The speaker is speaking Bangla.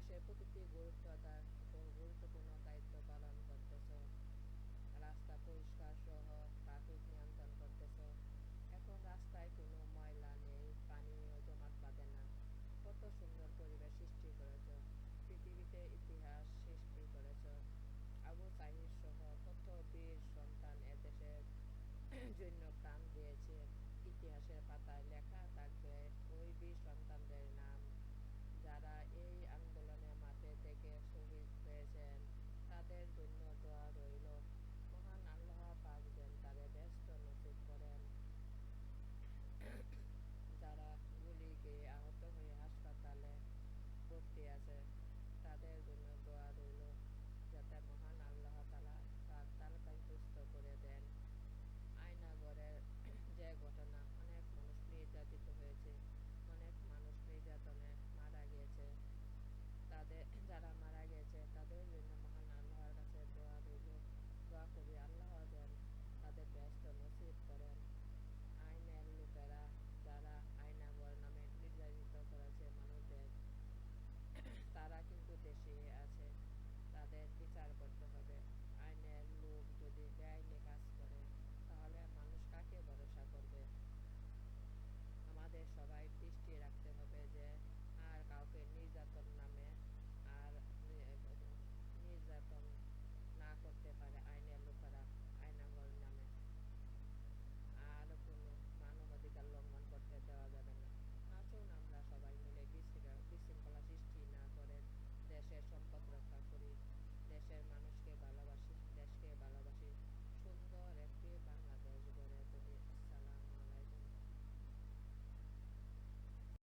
দেশের প্রতিটি গুরুত্বপূর্ণ দায়িত্ব পালন করতেছ। রাস্তা পরিষ্কার সহ ট্রাফিক নিয়ন্ত্রণ করতেছ। এখন রাস্তায় কোনো ময়লা নেই, পানিও জমাট বাঁধে না। কত সুন্দর পরিবেশ সৃষ্টি করেছ। পৃথিবীতে ইতিহাস সৃষ্টি করেছ। আবু সাহিদ সহ কত বীর সন্তান এদেশের জন্য